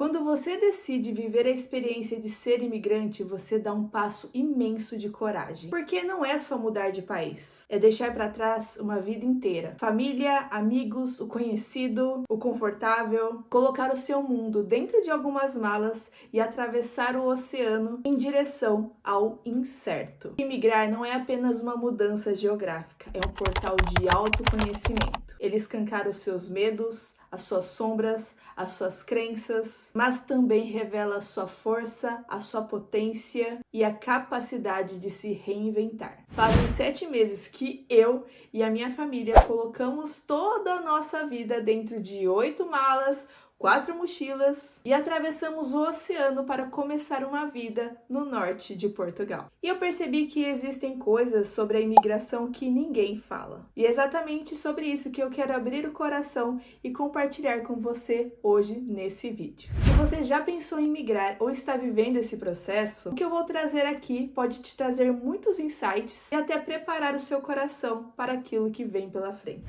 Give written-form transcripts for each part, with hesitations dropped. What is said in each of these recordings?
Quando você decide viver a experiência de ser imigrante, você dá um passo imenso de coragem. Porque não é só mudar de país, é deixar para trás uma vida inteira. Família, amigos, o conhecido, o confortável, colocar o seu mundo dentro de algumas malas e atravessar o oceano em direção ao incerto. Imigrar não é apenas uma mudança geográfica, é um portal de autoconhecimento. Ele escancara os seus medos, as suas sombras, as suas crenças, mas também revela a sua força, a sua potência e a capacidade de se reinventar. Fazem 7 meses que eu e a minha família colocamos toda a nossa vida dentro de 8 malas, 4 mochilas e atravessamos o oceano para começar uma vida no norte de Portugal. E eu percebi que existem coisas sobre a imigração que ninguém fala. E é exatamente sobre isso que eu quero abrir o coração e compartilhar com você hoje nesse vídeo. Se você já pensou em migrar ou está vivendo esse processo, o que eu vou trazer aqui pode te trazer muitos insights e até preparar o seu coração para aquilo que vem pela frente.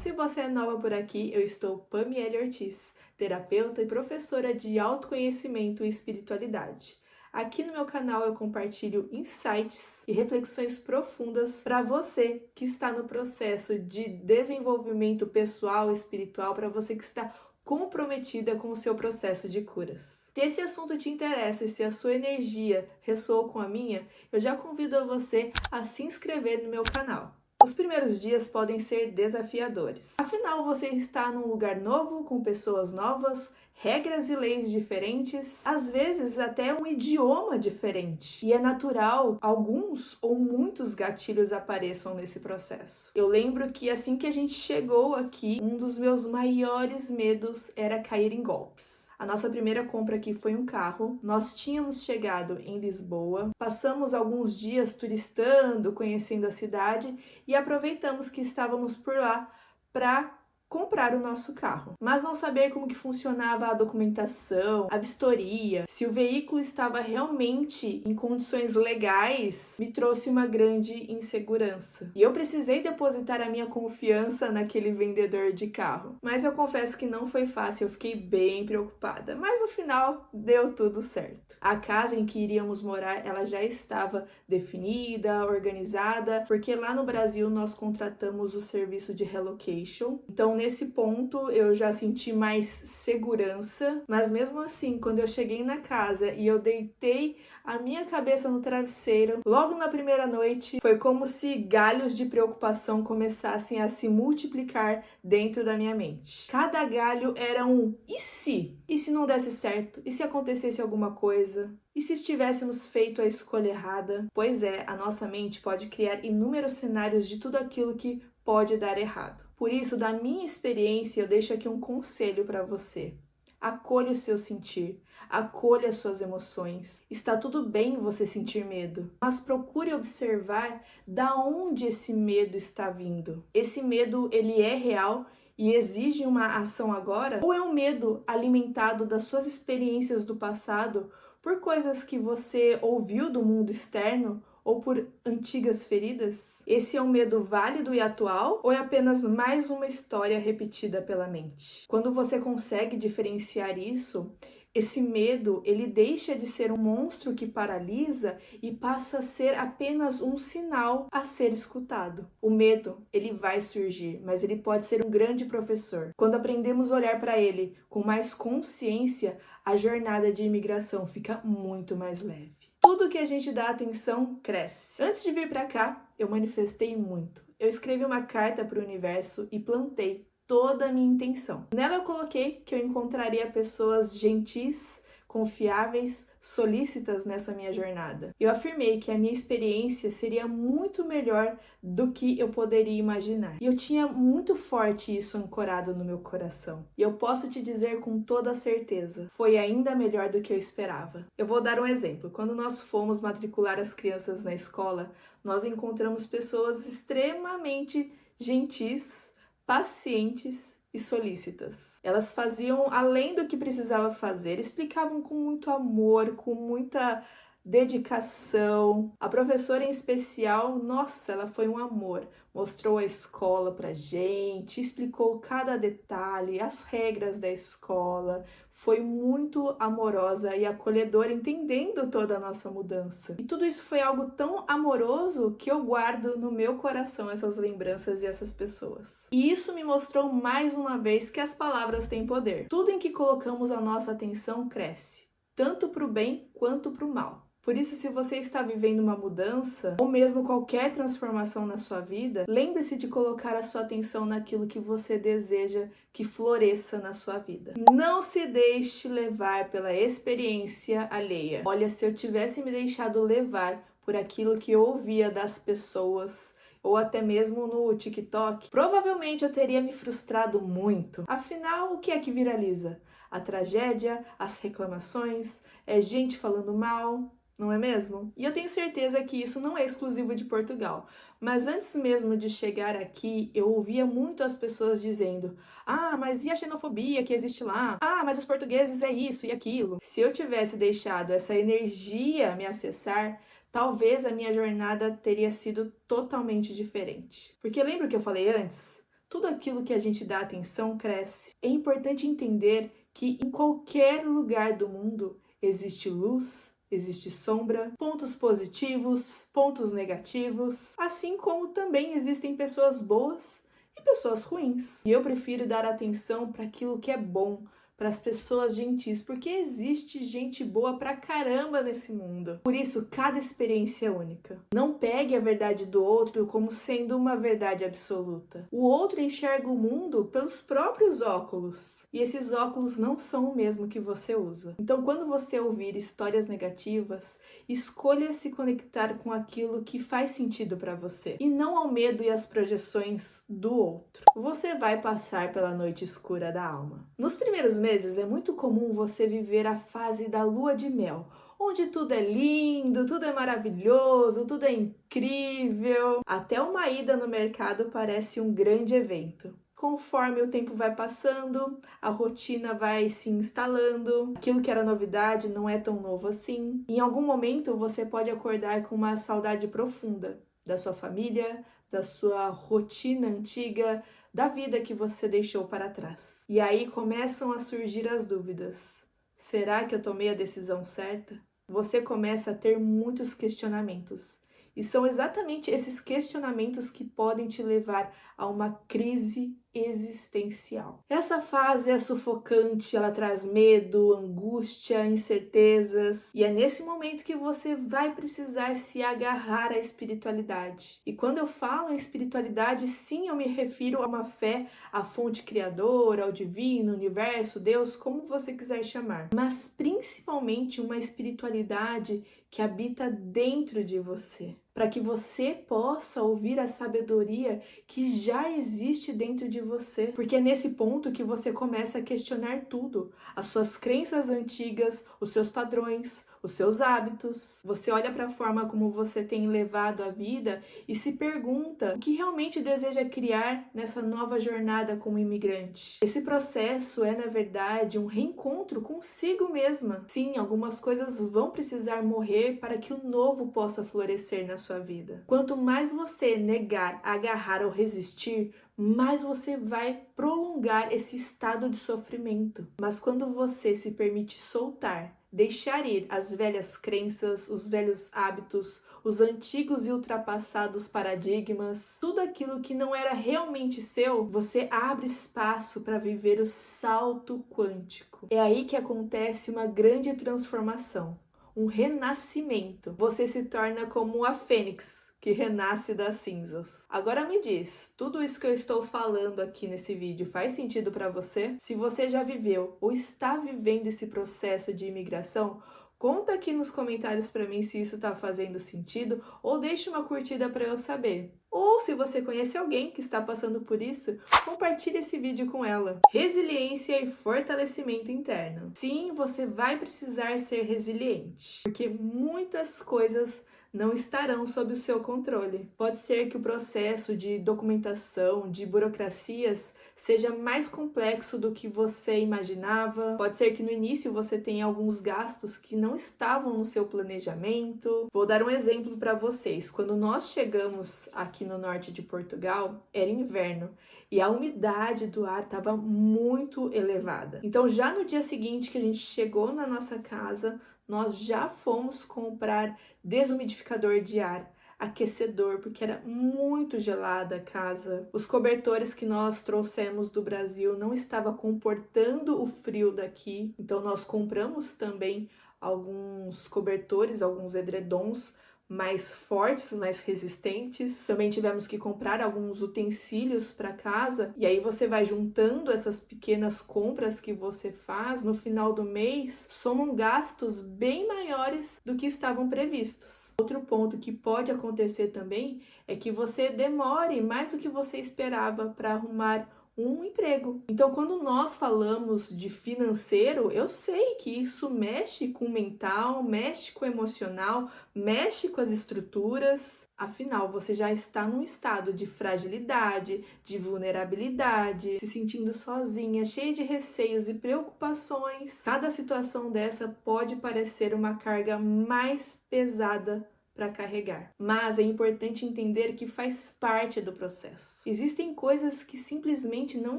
Se você é nova por aqui, eu estou Pamiele Ortiz, terapeuta e professora de autoconhecimento e espiritualidade. Aqui no meu canal eu compartilho insights e reflexões profundas para você que está no processo de desenvolvimento pessoal e espiritual, para você que está comprometida com o seu processo de curas. Se esse assunto te interessa e se a sua energia ressoou com a minha, eu já convido você a se inscrever no meu canal. Os primeiros dias podem ser desafiadores. Afinal, você está num lugar novo, com pessoas novas, regras e leis diferentes, às vezes até um idioma diferente. E é natural alguns ou muitos gatilhos apareçam nesse processo. Eu lembro que assim que a gente chegou aqui, um dos meus maiores medos era cair em golpes. A nossa primeira compra aqui foi um carro. Nós tínhamos chegado em Lisboa, passamos alguns dias turistando, conhecendo a cidade e aproveitamos que estávamos por lá para comprar o nosso carro, mas não saber como que funcionava a documentação, a vistoria, se o veículo estava realmente em condições legais, me trouxe uma grande insegurança. E eu precisei depositar a minha confiança naquele vendedor de carro. Mas eu confesso que não foi fácil, eu fiquei bem preocupada, mas no final deu tudo certo. A casa em que iríamos morar, ela já estava definida, organizada, porque lá no Brasil nós contratamos o serviço de relocation. Então, nesse ponto, eu já senti mais segurança, mas mesmo assim, quando eu cheguei na casa e eu deitei a minha cabeça no travesseiro, logo na primeira noite, foi como se galhos de preocupação começassem a se multiplicar dentro da minha mente. Cada galho era um e se? E se não desse certo? E se acontecesse alguma coisa? E se estivéssemos feito a escolha errada? Pois é, a nossa mente pode criar inúmeros cenários de tudo aquilo que pode dar errado. Por isso, da minha experiência, eu deixo aqui um conselho para você. Acolha o seu sentir, acolha as suas emoções. Está tudo bem você sentir medo, mas procure observar da onde esse medo está vindo. Esse medo, ele é real e exige uma ação agora? Ou é um medo alimentado das suas experiências do passado, por coisas que você ouviu do mundo externo ou por antigas feridas? Esse é um medo válido e atual ou é apenas mais uma história repetida pela mente? Quando você consegue diferenciar isso, esse medo, ele deixa de ser um monstro que paralisa e passa a ser apenas um sinal a ser escutado. O medo, ele vai surgir, mas ele pode ser um grande professor. Quando aprendemos a olhar para ele com mais consciência, a jornada de imigração fica muito mais leve. Tudo que a gente dá atenção cresce. Antes de vir para cá, eu manifestei muito. Eu escrevi uma carta para o universo e plantei toda a minha intenção. Nela eu coloquei que eu encontraria pessoas gentis, confiáveis, solícitas nessa minha jornada. Eu afirmei que a minha experiência seria muito melhor do que eu poderia imaginar. E eu tinha muito forte isso ancorado no meu coração. E eu posso te dizer com toda certeza, foi ainda melhor do que eu esperava. Eu vou dar um exemplo. Quando nós fomos matricular as crianças na escola, nós encontramos pessoas extremamente gentis, pacientes e solícitas. Elas faziam além do que precisava fazer, explicavam com muito amor, com muita dedicação. A professora em especial, nossa, ela foi um amor. Mostrou a escola pra gente, explicou cada detalhe, as regras da escola. Foi muito amorosa e acolhedora, entendendo toda a nossa mudança. E tudo isso foi algo tão amoroso que eu guardo no meu coração essas lembranças e essas pessoas. E isso me mostrou mais uma vez que as palavras têm poder. Tudo em que colocamos a nossa atenção cresce, tanto para o bem quanto para o mal. Por isso, se você está vivendo uma mudança, ou mesmo qualquer transformação na sua vida, lembre-se de colocar a sua atenção naquilo que você deseja que floresça na sua vida. Não se deixe levar pela experiência alheia. Olha, se eu tivesse me deixado levar por aquilo que eu ouvia das pessoas, ou até mesmo no TikTok, provavelmente eu teria me frustrado muito. Afinal, o que é que viraliza? A tragédia, as reclamações, é gente falando mal, não é mesmo? E eu tenho certeza que isso não é exclusivo de Portugal. Mas antes mesmo de chegar aqui, eu ouvia muito as pessoas dizendo: ah, mas e a xenofobia que existe lá? Ah, mas os portugueses é isso e aquilo. Se eu tivesse deixado essa energia me acessar, talvez a minha jornada teria sido totalmente diferente. Porque lembra o que eu falei antes? Tudo aquilo que a gente dá atenção cresce. É importante entender que em qualquer lugar do mundo existe luz, existe sombra, pontos positivos, pontos negativos, assim como também existem pessoas boas e pessoas ruins. E eu prefiro dar atenção para aquilo que é bom, para as pessoas gentis, porque existe gente boa pra caramba nesse mundo. Por isso, cada experiência é única. Não pegue a verdade do outro como sendo uma verdade absoluta. O outro enxerga o mundo pelos próprios óculos. E esses óculos não são o mesmo que você usa. Então, quando você ouvir histórias negativas, escolha se conectar com aquilo que faz sentido para você, e não ao medo e às projeções do outro. Você vai passar pela noite escura da alma. Nos primeiros meses é muito comum você viver a fase da lua de mel, onde tudo é lindo, tudo é maravilhoso, tudo é incrível. Até uma ida no mercado parece um grande evento. Conforme o tempo vai passando, a rotina vai se instalando, aquilo que era novidade não é tão novo assim. Em algum momento você pode acordar com uma saudade profunda da sua família, da sua rotina antiga, da vida que você deixou para trás. E aí começam a surgir as dúvidas. Será que eu tomei a decisão certa? Você começa a ter muitos questionamentos. E são exatamente esses questionamentos que podem te levar a uma crise existencial. Essa fase é sufocante, ela traz medo, angústia, incertezas, e é nesse momento que você vai precisar se agarrar à espiritualidade. E quando eu falo em espiritualidade, sim, eu me refiro a uma fé à fonte criadora, ao divino, universo, Deus, como você quiser chamar, mas principalmente uma espiritualidade que habita dentro de você, para que você possa ouvir a sabedoria que já existe dentro de você, porque é nesse ponto que você começa a questionar tudo, as suas crenças antigas, os seus padrões, os seus hábitos. Você olha para a forma como você tem levado a vida e se pergunta o que realmente deseja criar nessa nova jornada como imigrante. Esse processo é, na verdade, um reencontro consigo mesma. Sim, algumas coisas vão precisar morrer para que o novo possa florescer na sua vida. Quanto mais você negar, agarrar ou resistir, mais você vai prolongar esse estado de sofrimento. Mas quando você se permite soltar, deixar ir as velhas crenças, os velhos hábitos, os antigos e ultrapassados paradigmas, tudo aquilo que não era realmente seu, você abre espaço para viver o salto quântico. É aí que acontece uma grande transformação, um renascimento. Você se torna como a fênix, que renasce das cinzas. Agora me diz, tudo isso que eu estou falando aqui nesse vídeo faz sentido para você? Se você já viveu ou está vivendo esse processo de imigração, conta aqui nos comentários para mim se isso está fazendo sentido, ou deixe uma curtida para eu saber. Ou se você conhece alguém que está passando por isso, compartilhe esse vídeo com ela. Resiliência e fortalecimento interno. Sim, você vai precisar ser resiliente, porque muitas coisas não estarão sob o seu controle. Pode ser que o processo de documentação, de burocracias, seja mais complexo do que você imaginava. Pode ser que no início você tenha alguns gastos que não estavam no seu planejamento. Vou dar um exemplo para vocês. Quando nós chegamos aqui no norte de Portugal, era inverno e a umidade do ar estava muito elevada. Então, já no dia seguinte que a gente chegou na nossa casa, nós já fomos comprar desumidificador de ar, aquecedor, porque era muito gelada a casa. Os cobertores que nós trouxemos do Brasil não estavam comportando o frio daqui, então nós compramos também alguns cobertores, alguns edredons mais fortes, mais resistentes. Também tivemos que comprar alguns utensílios para casa, e aí você vai juntando essas pequenas compras que você faz, no final do mês, somam gastos bem maiores do que estavam previstos. Outro ponto que pode acontecer também é que você demore mais do que você esperava para arrumar um emprego. Então, quando nós falamos de financeiro, eu sei que isso mexe com o mental, mexe com o emocional, mexe com as estruturas. Afinal, você já está num estado de fragilidade, de vulnerabilidade, se sentindo sozinha, cheia de receios e preocupações. Cada situação dessa pode parecer uma carga mais pesada para carregar. Mas é importante entender que faz parte do processo. Existem coisas que simplesmente não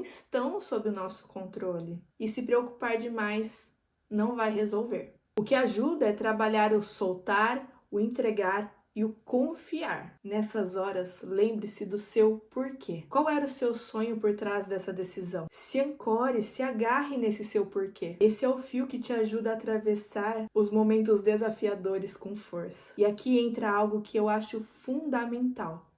estão sob o nosso controle e se preocupar demais não vai resolver. O que ajuda é trabalhar o soltar, o entregar e o confiar. Nessas horas, lembre-se do seu porquê. Qual era o seu sonho por trás dessa decisão? Se ancore, se agarre nesse seu porquê. Esse é o fio que te ajuda a atravessar os momentos desafiadores com força. E aqui entra algo que eu acho fundamental.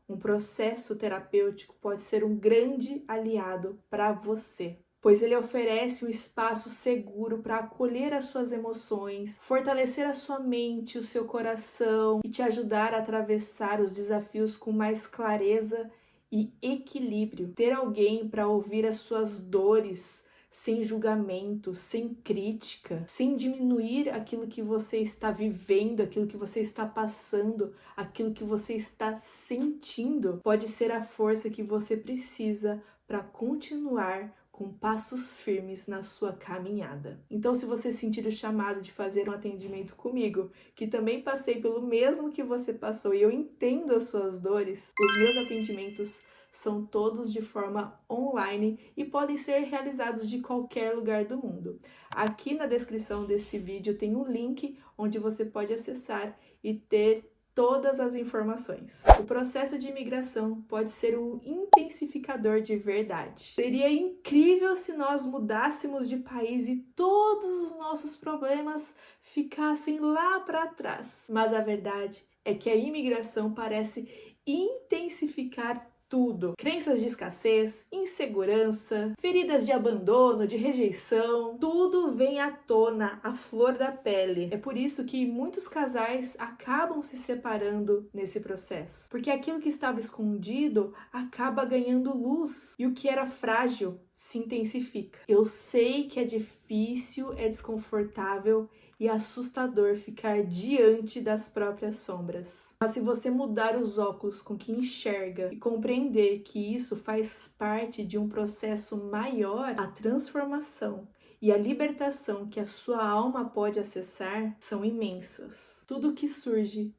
Um processo terapêutico pode ser um grande aliado para você, pois ele oferece um espaço seguro para acolher as suas emoções, fortalecer a sua mente, o seu coração e te ajudar a atravessar os desafios com mais clareza e equilíbrio. Ter alguém para ouvir as suas dores sem julgamento, sem crítica, sem diminuir aquilo que você está vivendo, aquilo que você está passando, aquilo que você está sentindo, pode ser a força que você precisa para continuar com passos firmes na sua caminhada. Então, se você sentir o chamado de fazer um atendimento comigo, que também passei pelo mesmo que você passou e eu entendo as suas dores, os meus atendimentos são todos de forma online e podem ser realizados de qualquer lugar do mundo. Aqui na descrição desse vídeo tem um link onde você pode acessar e ter todas as informações. O processo de imigração pode ser um intensificador de verdade. Seria incrível se nós mudássemos de país e todos os nossos problemas ficassem lá para trás. Mas a verdade é que a imigração parece intensificar tudo. Crenças de escassez, insegurança, feridas de abandono, de rejeição, tudo vem à tona, à flor da pele. É por isso que muitos casais acabam se separando nesse processo, porque aquilo que estava escondido acaba ganhando luz e o que era frágil se intensifica. Eu sei que é difícil, é desconfortável e assustador ficar diante das próprias sombras. Mas se você mudar os óculos com que enxerga e compreender que isso faz parte de um processo maior, a transformação e a libertação que a sua alma pode acessar são imensas. Tudo que surge,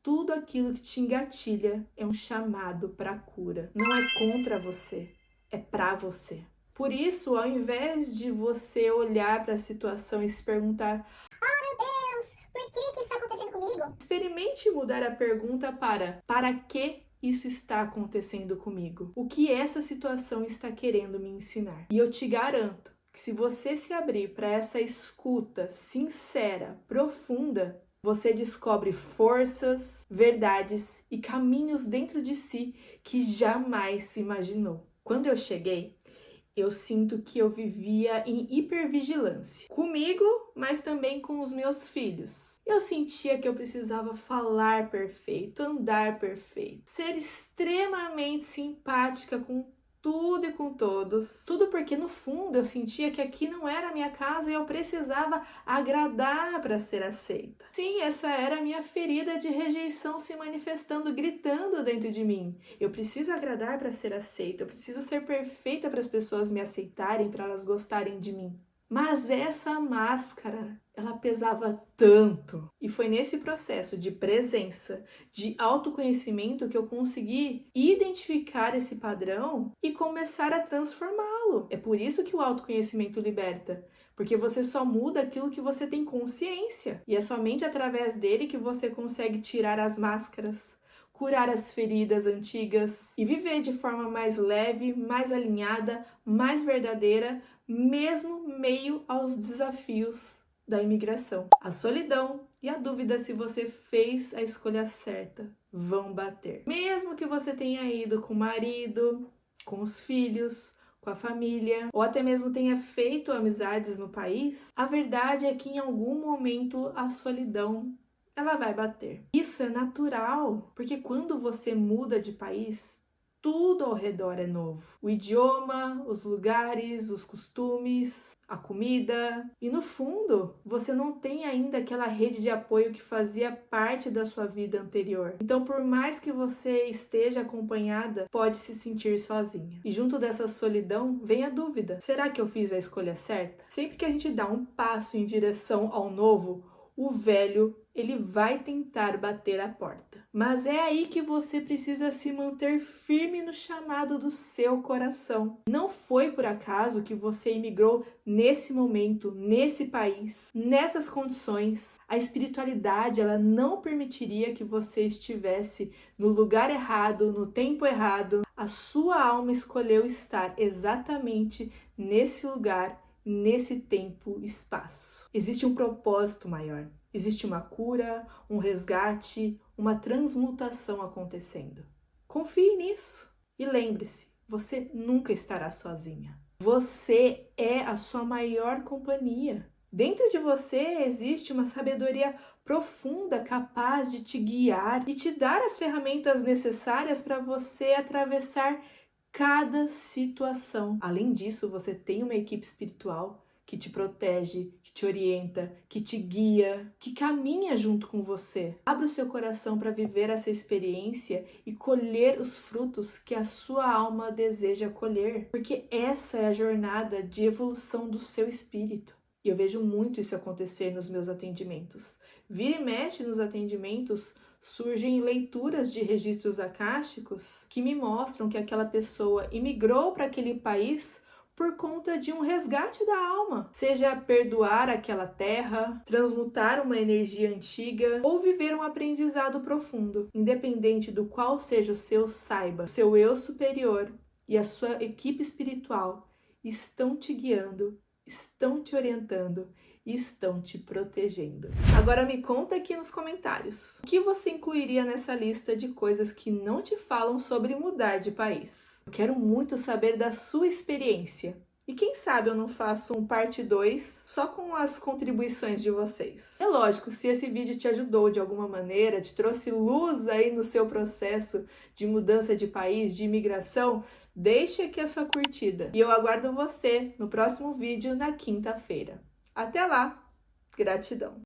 tudo aquilo que te engatilha é um chamado para a cura. Não é contra você, é para você. Por isso, ao invés de você olhar para a situação e se perguntar: por que está acontecendo comigo? Experimente mudar a pergunta para que isso está acontecendo comigo? O que essa situação está querendo me ensinar? E eu te garanto que se você se abrir para essa escuta sincera, profunda, você descobre forças, verdades e caminhos dentro de si que jamais se imaginou. Quando eu cheguei, eu sinto que eu vivia em hipervigilância. Comigo, mas também com os meus filhos. Eu sentia que eu precisava falar perfeito, andar perfeito, ser extremamente simpática com tudo e com todos. Tudo porque no fundo eu sentia que aqui não era a minha casa e eu precisava agradar para ser aceita. Sim, essa era a minha ferida de rejeição se manifestando, gritando dentro de mim. Eu preciso agradar para ser aceita, eu preciso ser perfeita para as pessoas me aceitarem, para elas gostarem de mim. Mas essa máscara, ela pesava tanto. E foi nesse processo de presença, de autoconhecimento que eu consegui identificar esse padrão e começar a transformá-lo. É por isso que o autoconhecimento liberta. Porque você só muda aquilo que você tem consciência. E é somente através dele que você consegue tirar as máscaras, curar as feridas antigas e viver de forma mais leve, mais alinhada, mais verdadeira, mesmo meio aos desafios da imigração. A solidão e a dúvida se você fez a escolha certa vão bater. Mesmo que você tenha ido com o marido, com os filhos, com a família, ou até mesmo tenha feito amizades no país, a verdade é que em algum momento a solidão ela vai bater. Isso é natural, porque quando você muda de país, tudo ao redor é novo. O idioma, os lugares, os costumes, a comida. E no fundo, você não tem ainda aquela rede de apoio que fazia parte da sua vida anterior. Então, por mais que você esteja acompanhada, pode se sentir sozinha. E junto dessa solidão vem a dúvida: será que eu fiz a escolha certa? Sempre que a gente dá um passo em direção ao novo, o velho, ele vai tentar bater a porta. Mas é aí que você precisa se manter firme no chamado do seu coração. Não foi por acaso que você imigrou nesse momento, nesse país, nessas condições. A espiritualidade, ela não permitiria que você estivesse no lugar errado, no tempo errado. A sua alma escolheu estar exatamente nesse lugar, nesse tempo e espaço. Existe um propósito maior. Existe uma cura, um resgate, uma transmutação acontecendo. Confie nisso e lembre-se, você nunca estará sozinha. Você é a sua maior companhia. Dentro de você existe uma sabedoria profunda capaz de te guiar e te dar as ferramentas necessárias para você atravessar cada situação. Além disso, você tem uma equipe espiritual que te protege, que te orienta, que te guia, que caminha junto com você. Abra o seu coração para viver essa experiência e colher os frutos que a sua alma deseja colher, porque essa é a jornada de evolução do seu espírito. E eu vejo muito isso acontecer nos meus atendimentos. Vira e mexe nos atendimentos, surgem leituras de registros akáshicos que me mostram que aquela pessoa imigrou para aquele país por conta de um resgate da alma, seja perdoar aquela terra, transmutar uma energia antiga ou viver um aprendizado profundo. Independente do qual seja o seu, saiba, seu eu superior e a sua equipe espiritual estão te guiando, estão te orientando e estão te protegendo. Agora me conta aqui nos comentários, o que você incluiria nessa lista de coisas que não te falam sobre mudar de país? Eu quero muito saber da sua experiência. E quem sabe eu não faço um parte 2 só com as contribuições de vocês. É lógico, se esse vídeo te ajudou de alguma maneira, te trouxe luz aí no seu processo de mudança de país, de imigração, deixe aqui a sua curtida. E eu aguardo você no próximo vídeo na quinta-feira. Até lá! Gratidão!